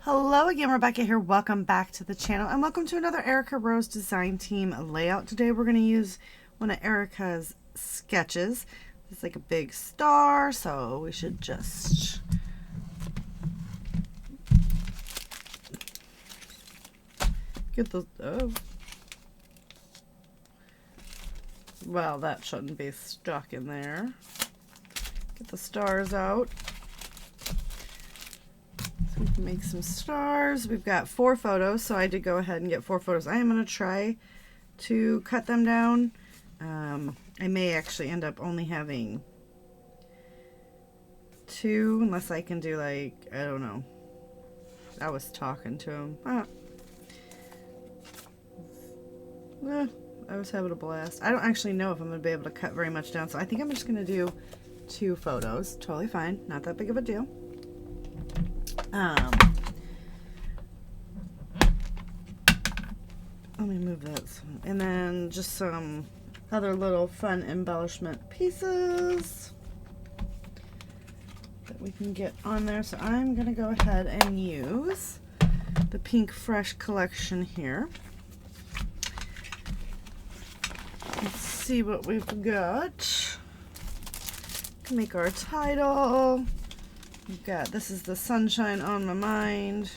Hello again, Rebecca here. Welcome back to the channel and welcome to another Erica Rose Design Team layout. Today we're going to use one of Erica's sketches. It's like a big star, so we should just get the, oh. Well, that shouldn't be stuck in there. Get the stars out. So we can make some stars. We've got 4 photos, so I did go ahead and get 4 photos. I am going to try to cut them down. I may actually end up only having 2, unless I can do like, I don't know. I was talking to him. I was having a blast. I don't actually know if I'm going to be able to cut very much down, so I think I'm just going to do 2 photos. Totally fine. Not that big of a deal. Let me move that. And then just some other little fun embellishment pieces that we can get on there. So I'm going to go ahead and use the Pink Fresh collection here. Let's see what we've got. Can make our title. We've got, this is the sunshine on my mind.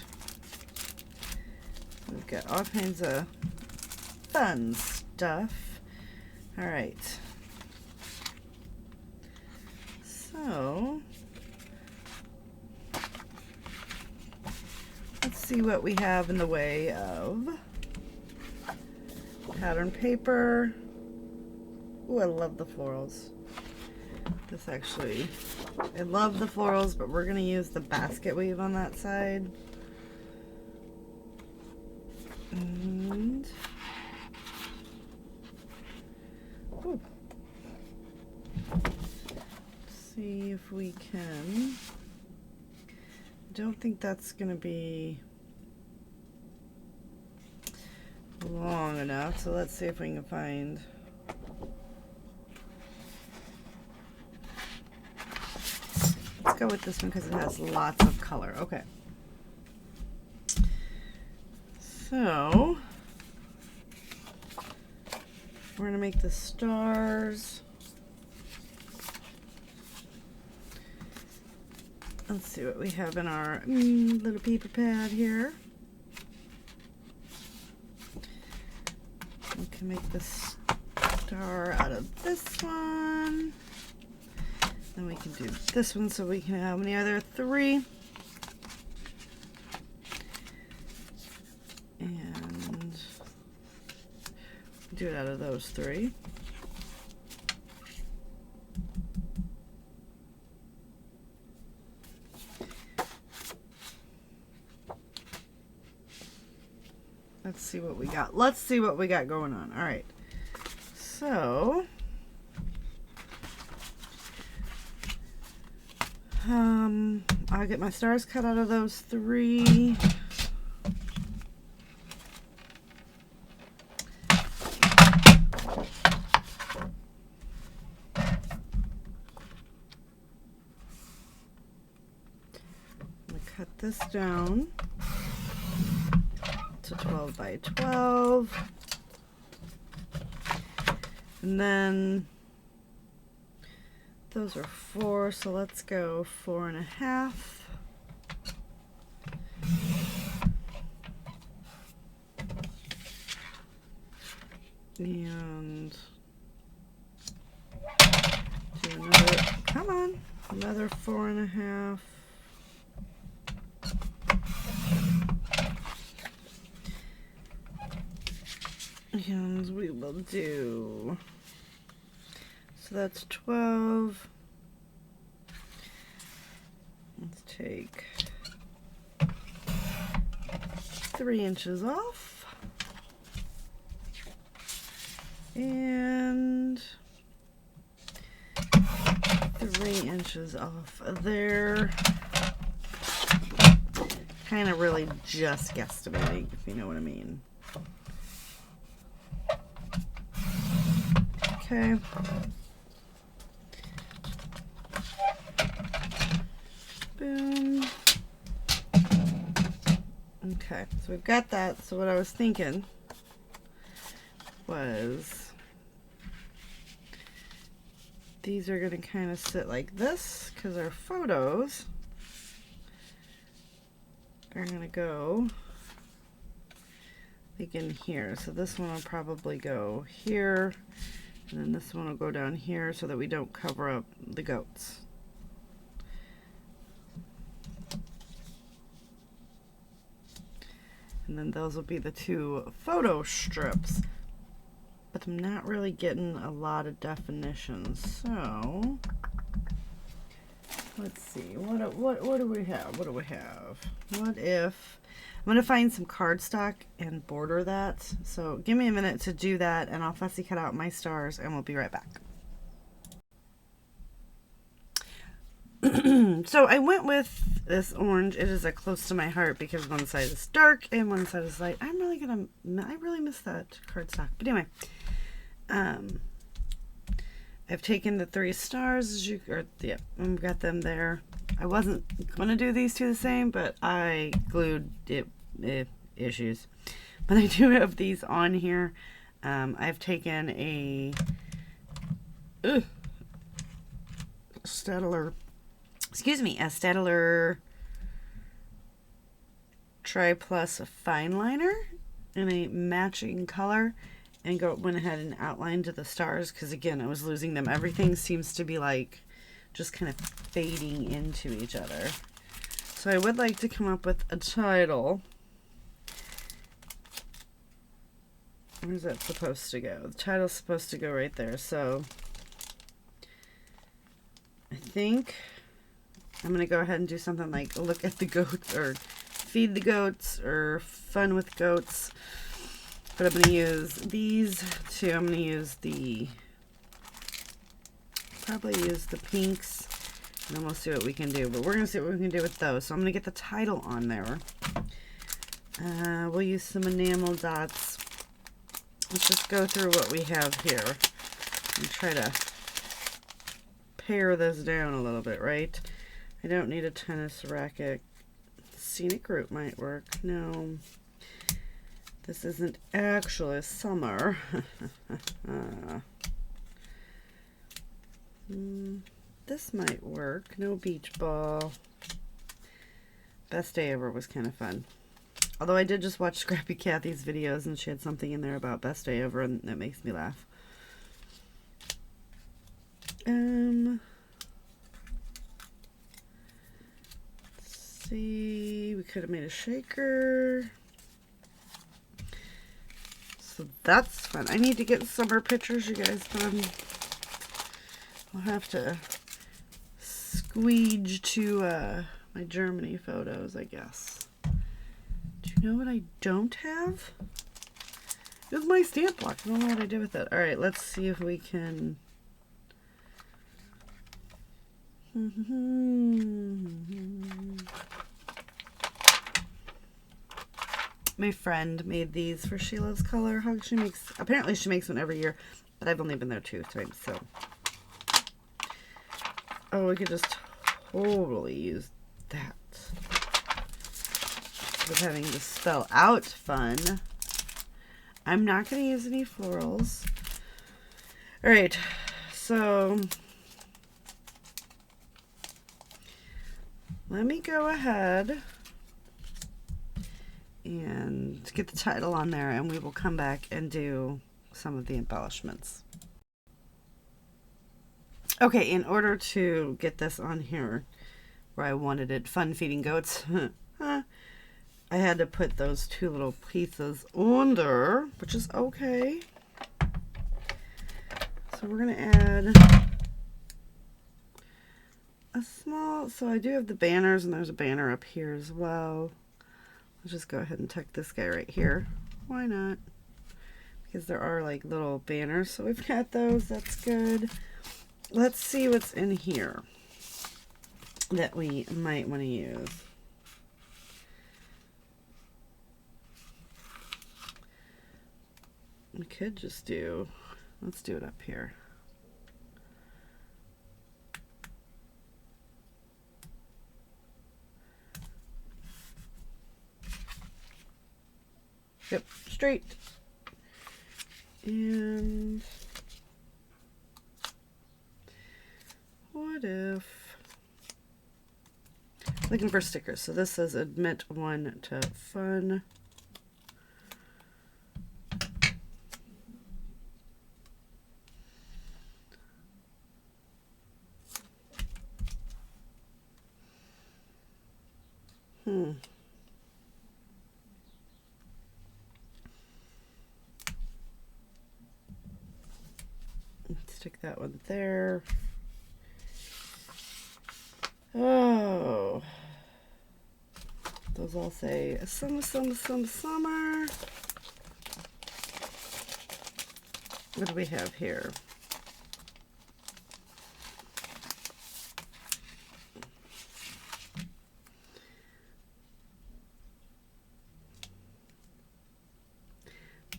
We've got all kinds of fun stuff. All right. So, let's see what we have in the way of pattern paper. Ooh, I love the florals. This actually, I love the florals, but we're going to use the basket weave on that side. And ooh, let's see if we can. I don't think that's going to be long enough, so let's see if we can find. Go with this one because it has lots of color. Okay. So we're going to make the stars. Let's see what we have in our little paper pad here. We can make the star out of this one. Then we can do this one so we can have any other 3. And do it out of those 3. Let's see what we got. Let's see what we got going on. All right. So I'll get my stars cut out of those 3. I'm going to cut this down to 12 by 12. And then those are 4, so let's go 4.5. And do another, come on, another 4.5. And we will do, so that's 12. Let's take 3 inches off. And 3 inches off there. Kind of really just guesstimating, if you know what I mean. Okay. Boom. Okay, so we've got that. So what I was thinking was these are going to kind of sit like this because our photos are going to go like in here. So this one will probably go here, and then this one will go down here so that we don't cover up the goats. And then those will be the two photo strips. But I'm not really getting a lot of definition. So let's see. What do we have? What do we have? What if I'm going to find some cardstock and border that. So give me a minute to do that, and I'll fussy cut out my stars, and we'll be right back. So I went with this orange. It is a close to my heart because one side is dark and one side is light. I really miss that cardstock. But anyway, I've taken the 3 stars, I've got them there. I wasn't gonna do these two the same, but I glued issues. But I do have these on here. I've taken a Staedtler Tri Plus fine liner in a matching color, and went ahead and outlined the stars because, again, I was losing them. Everything seems to be like just kind of fading into each other. So I would like to come up with a title. Where's that supposed to go? The title's supposed to go right there. So I think I'm going to go ahead and do something like Look at the Goats, or Feed the Goats, or Fun with Goats. But I'm going to use these two. I'm going to use probably use the pinks, and then we'll see what we can do. But we're going to see what we can do with those. So I'm going to get the title on there. We'll use some enamel dots. Let's just go through what we have here and try to pare this down a little bit, right? I don't need a tennis racket. Scenic route might work. No. This isn't actually summer. This might work. No beach ball. Best Day Ever was kind of fun. Although I did just watch Scrappy Kathy's videos, and she had something in there about Best Day Ever, and that makes me laugh. Let's see. We could have made a shaker. So that's fun. I need to get summer pictures, you guys, but I'll have to squeege to my Germany photos, I guess. Do you know what I don't have? It's my stamp block. I don't know what I did with it. All right, let's see if we can. My friend made these for She Loves Color. Apparently she makes one every year, but I've only been there 2 times, so. Oh, we could just totally use that. With having to spell out fun. I'm not going to use any florals. All right, so let me go ahead and get the title on there, and we will come back and do some of the embellishments. Okay, in order to get this on here where I wanted it, Fun Feeding Goats, I had to put those 2 little pieces under, which is okay. So we're going to add a small, so I do have the banners, and there's a banner up here as well. I'll just go ahead and tuck this guy right here. Why not? Because there are like little banners, so we've got those. That's good. Let's see what's in here that we might want to use. We could just do, let's do it up here. Yep, straight. And what if, looking for stickers. So this says admit one to fun. Stick that one there. Oh, those all say summer, summer, summer, summer. What do we have here?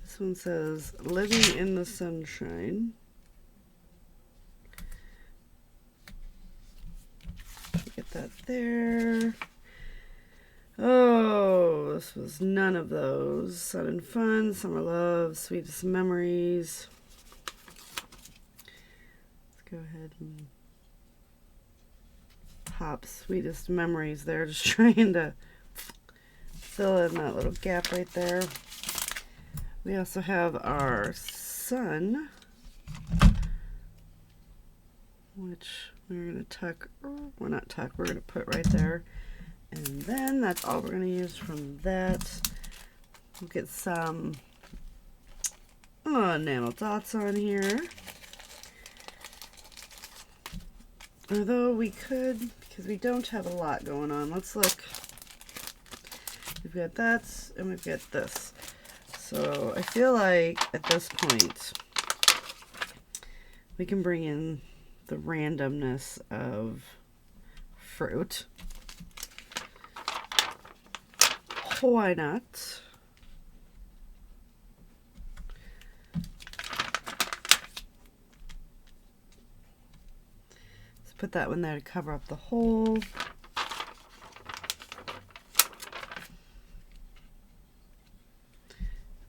This one says living in the sunshine. Get that there. Oh, this was none of those. Sun and fun, summer love, sweetest memories. Let's go ahead and pop sweetest memories there. Just trying to fill in that little gap right there. We also have our sun, which we're going to tuck, well, not tuck, we're going to put right there. And then that's all we're going to use from that. We'll get some enamel dots on here. Although we could, because we don't have a lot going on. Let's look. We've got that, and we've got this. So I feel like at this point, we can bring in the randomness of fruit. Why not? Let's put that one there to cover up the hole.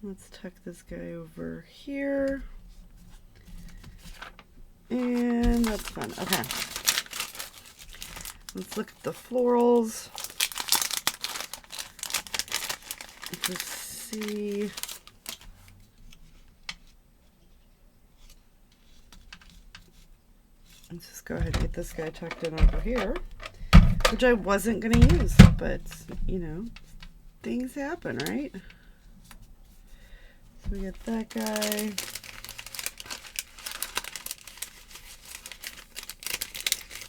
Let's tuck this guy over here. And that's fun. Okay. Let's look at the florals. Let's see. Let's just go ahead and get this guy tucked in over here, which I wasn't going to use, but, you know, things happen, right? So we get that guy.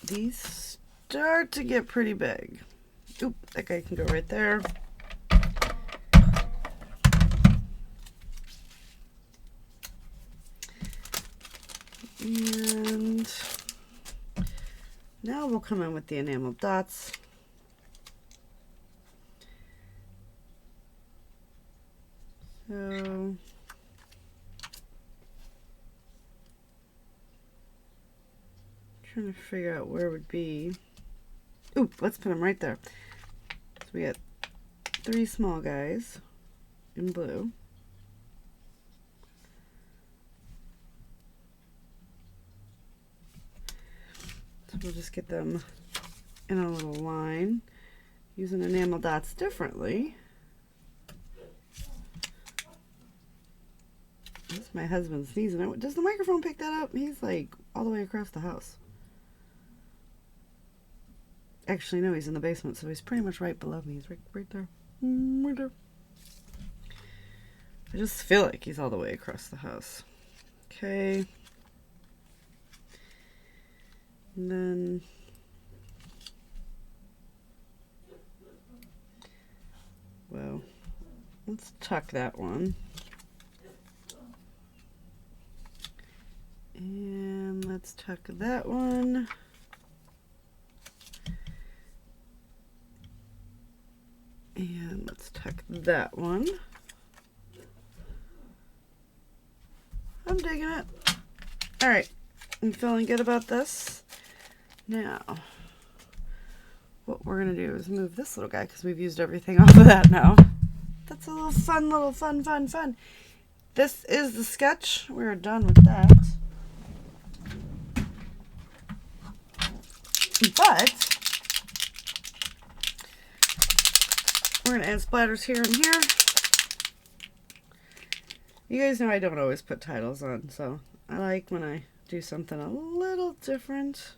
These start to get pretty big. Oop, that guy can go right there. And now we'll come in with the enamel dots. So trying to figure out where it would be. Ooh, let's put them right there. So we got 3 small guys in blue. So we'll just get them in a little line, using enamel dots differently. That's my husband sneezing. Does the microphone pick that up? He's like all the way across the house. Actually, no, he's in the basement, so he's pretty much right below me. He's right there. Right there. I just feel like he's all the way across the house. Okay. And then well, let's tuck that one. And let's tuck that one. And let's tuck that one. I'm digging it. All right, I'm feeling good about this. Now, what we're gonna do is move this little guy because we've used everything off of that now. That's a little fun. This is the sketch. We're done with that. But we're going to add splatters here and here. You guys know I don't always put titles on, so I like when I do something a little different.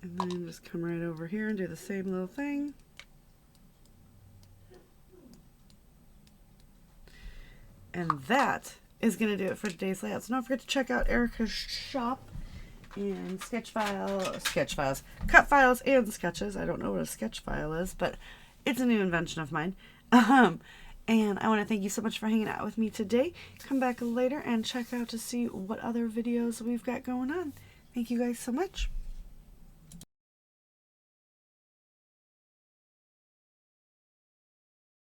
And then just come right over here and do the same little thing. And that is going to do it for today's layout. So don't forget to check out Erica's shop and cut files and sketches. I don't know what a sketch file is, but it's a new invention of mine. And I want to thank you so much for hanging out with me today. Come back later and check out to see what other videos we've got going on. Thank you guys so much.